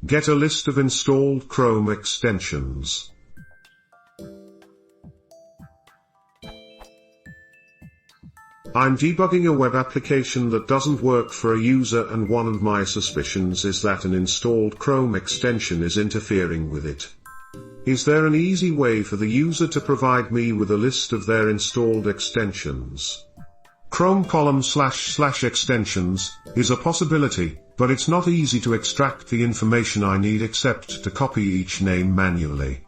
Get a list of installed Chrome extensions. I'm debugging a web application that doesn't work for a user, and one of my suspicions is that an installed Chrome extension is interfering with it. Is there an easy way for the user to provide me with a list of their installed extensions? Chrome ://extensions is a possibility, but it's not easy to extract the information I need except to copy each name manually.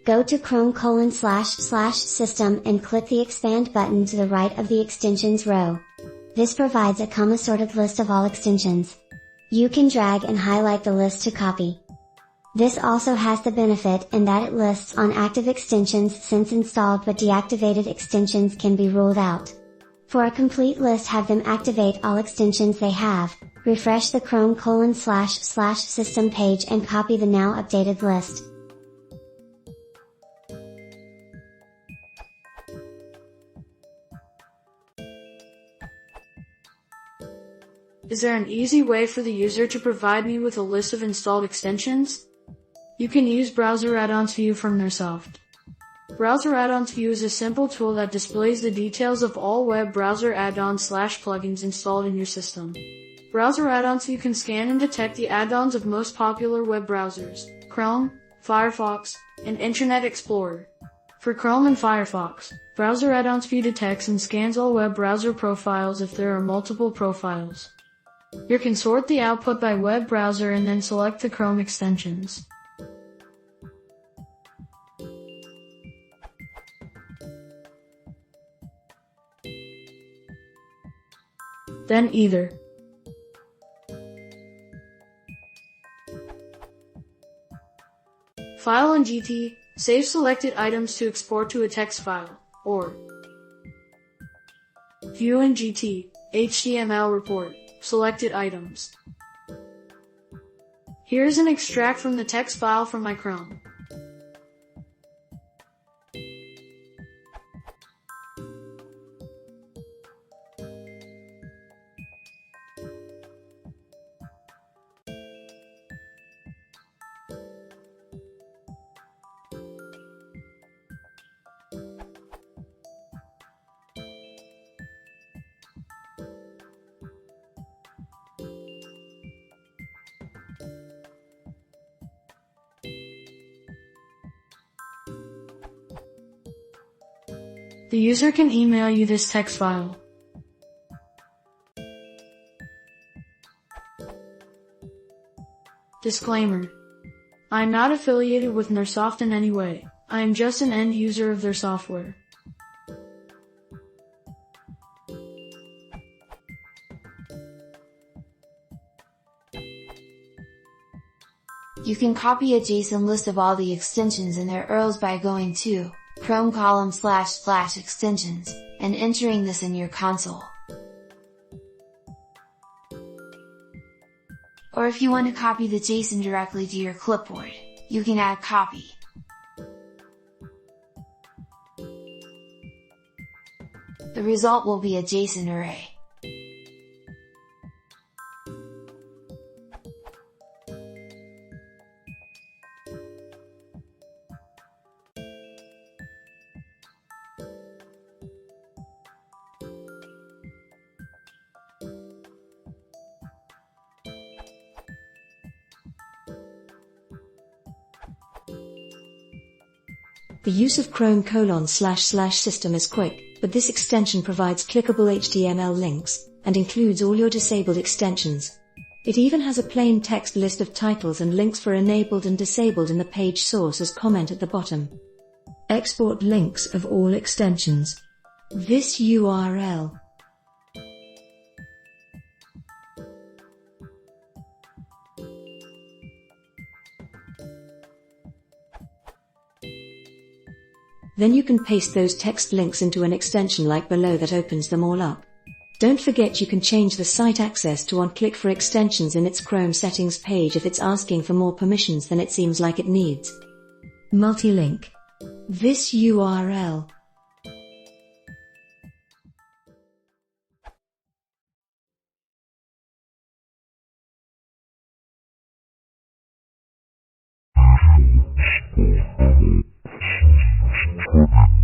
Go to Chrome://System and click the Expand button to the right of the Extensions row. This provides a comma-sorted list of all extensions. You can drag and highlight the list to copy. This also has the benefit in that it lists on active extensions, since installed but deactivated extensions can be ruled out. For a complete list, have them activate all extensions they have, refresh the Chrome://System page and copy the now updated list. Is there an easy way for the user to provide me with a list of installed extensions? You can use Browser Add-ons View from Nearsoft. Browser Add-ons View is a simple tool that displays the details of all web browser add-ons/plugins installed in your system. Browser Add-ons View can scan and detect the add-ons of most popular web browsers, Chrome, Firefox, and Internet Explorer. For Chrome and Firefox, Browser Add-ons View detects and scans all web browser profiles if there are multiple profiles. You can sort the output by web browser and then select the Chrome extensions. Then either File in GT, save selected items to export to a text file, or View in GT, HTML report, selected items. Here's an extract from the text file from my Chrome. The user can email you this text file. Disclaimer: I am not affiliated with Nearsoft in any way. I am just an end user of their software. You can copy a JSON list of all the extensions and their URLs by going to Chrome://extensions, and entering this in your console. Or if you want to copy the JSON directly to your clipboard, you can add copy. The result will be a JSON array. The use of Chrome://System is quick, but this extension provides clickable HTML links, and includes all your disabled extensions. It even has a plain text list of titles and links for enabled and disabled in the page source as comment at the bottom. Export links of all extensions. This URL. Then you can paste those text links into an extension like below that opens them all up. Don't forget you can change the site access to on-click for extensions in its Chrome settings page if it's asking for more permissions than it seems like it needs. Multi-link. This URL. extensions or other extensions.